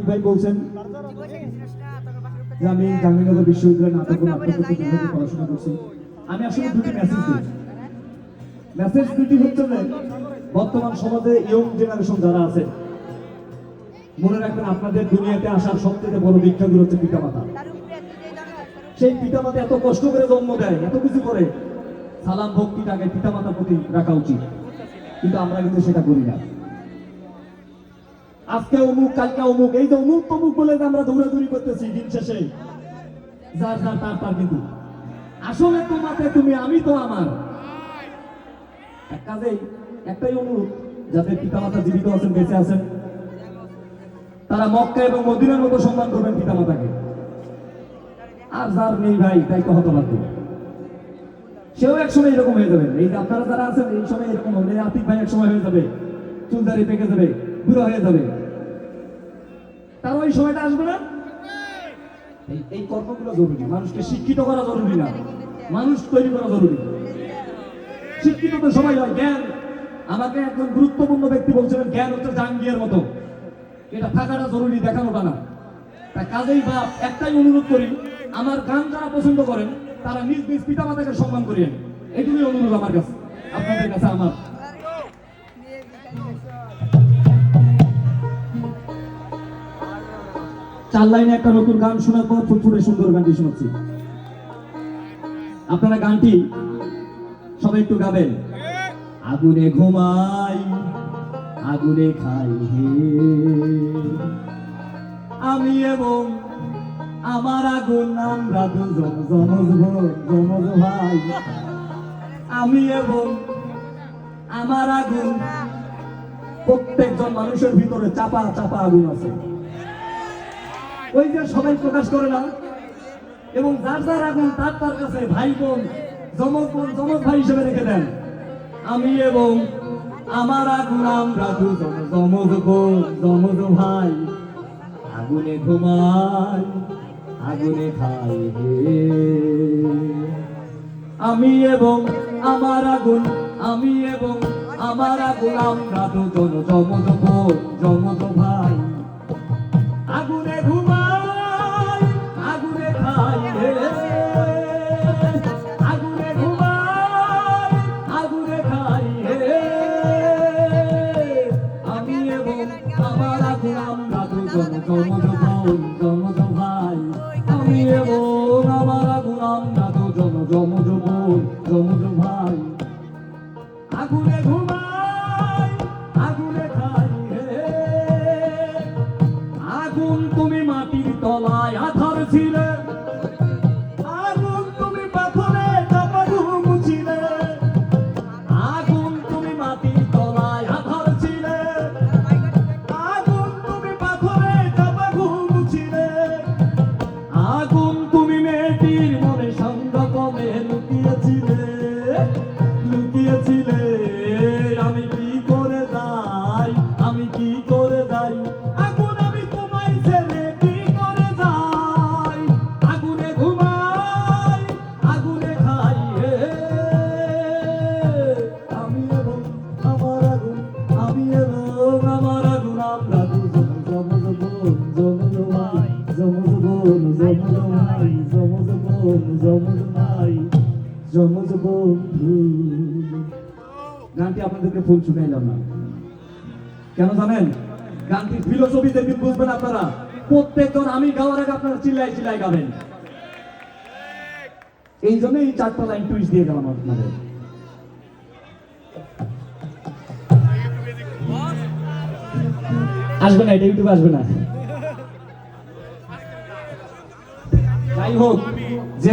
আতিক ভাই বলছেন যে আমি জাহাঙ্গীরনগর বিশ্ববিদ্যালয়ে নাটক ও নাট্যপদ্ধতি বিভাগে পড়াশোনা করছি। আমি আসলে দুটি মেসেজ দিই। মেসেজ দুটি হচ্ছে যে বর্তমান সমাজে ইয়ং জেনারেশন যারা আছে, মনে রাখবেন আপনাদের দুনিয়াতে আসার সবথেকে বড় ভিক্ষাগুলো হচ্ছে পিতামাতা। সেই পিতামাতা এত কষ্ট করে জন্ম দেয়, এত কিছু করে, সালাম ভক্তিটাকে পিতামাতার প্রতি রাখা উচিত, কিন্তু আমরা কিন্তু সেটা করি না। আজকে অমুক, কালকে অমুক, এই যে অমুক তমুক বলে আমরা দৌড়াদৌড়ি করতেছি, দিন শেষে যার যার তার কিন্তু আসলে তোমাতে তুমি, আমি তো আমার। এক কাজেই একটাই অনুরোধ, যাদের পিতামাতা জীবিত আছেন, বেঁচে আছেন, তারা মক্কা এবং মদিনার মতো সম্মান করবেন পিতামাতাকে। আর যার নেই ভাই, তাই তো হতবাক, সেও এক সময় এরকম হয়ে যাবে। এই যে আপনারা যারা আছেন এই সময় এরকম হবে, আতিক ভাই এক সময় হয়ে যাবে, চুলদারি পেকে যাবে, বুড়ো হয়ে যাবে, তার ওই সময়টা আসবে না। এই কর্মগুলো জরুরি। মানুষকে শিক্ষিত করা জরুরি না, মানুষ তৈরি করা জরুরি। শিক্ষিত তো সবাই হয়, জ্ঞান, আমাকে একজন গুরুত্বপূর্ণ ব্যক্তি বলছিলেন জ্ঞান হচ্ছে জাঙ্গিয়ার মতো, এটা থাকাটা জরুরি, দেখানোটা না। তাই কাজেই বা একটাই অনুরোধ করি, আমার গান যারা পছন্দ করেন তারা নিজ নিজ পিতামাতাকে সম্মান করিয়েন, এটুকুই অনুরোধ আমার কাছে, আপনাদের কাছে আমার। চার লাইনে একটা নতুন গান শোনার পর ফুটফুটে সুন্দর গানটি শোনাচ্ছি। আপনারা গানটি সবাই একটু গাবেন। আগুনে ঘুমাই, আগুনে খাই হে, আমি এবং আমার আগুন, আমরা দুজন যমজ বোন, যমজ ভাই। আমি এবং আমার আগুন, প্রত্যেকজন মানুষের ভিতরে চাপা চাপা আগুন আছে, ওই যে সবাই প্রকাশ করে না। এবং যার যার আগুন তার তার কাছে ভাই বোন, যমজ বোন, যমজ ভাই হিসেবে রেখে দেন। আমি এবং আমার আগুন, আমরা দুজন যমজ বোন, যমজ ভাই। আগুনে ঘুমাই, আগুনে খাই হে, আমি এবং আমার আগুন, আমি এবং আমার আগুন, আমরা দুজন যমজ বোন, যমজ ভাই। আগুনে ঘুমাই, আগুনে খাই হে, আগুনে ঘুমাই, আগুনে খাই হে, আমি এবং আমার আগুন, আমরা দুজন যমজ বোন, যমজ ভাই। আমি এবং আমার আগুন, আমরা দুজন যমজ বোন, যমজ ভাই। আগুনে ঘুমাই, আগুনে খাই হে, আগুন তুমি মাটির তলায় আধার ছিলে, আগুন তুমি পাথরে চাপা ঘুম ছিলে, আগুন তুমি মাটির তলায় আধার ছিলে, আগুন তুমি পাথরে চাপা ঘুম ছিলে, আগুন তুমি মেয়েটির মনে সংগমে লুকিয়েছিলে, লুকিয়েছিলে। আমি কি করে যাই, আমি কি করে যাই, আগুন আমি তোমায় ছেড়ে কি করে যাই। আগুনে ঘুমাই, আগুনে খাই হে, আমি এবং আমার আগুন, আমি এবং আমার আগুন, আমরা দুজন যমজ বোন, যমজ ভাই, যমজ বোন, যমজ ভাই, যমজ বোন, যমজ ভাই, যমজ বন্ধু। গানটি আপনাদেরকে ফুল শুনাইলাম না কেন জানেন? গানটির ফিলোসফি দেখে বুঝবেন আপনারা। প্রত্যেকজন আমি গাওয়ার আগে আপনারা চিল্লাই চিল্লাই গাবেন, এই জন্য এই চারটা লাইন টুইস্ট দিয়ে গেলাম আপনাদের। আসবে না, এটা ইউটিউবে আসবে না। যাই হোক, যে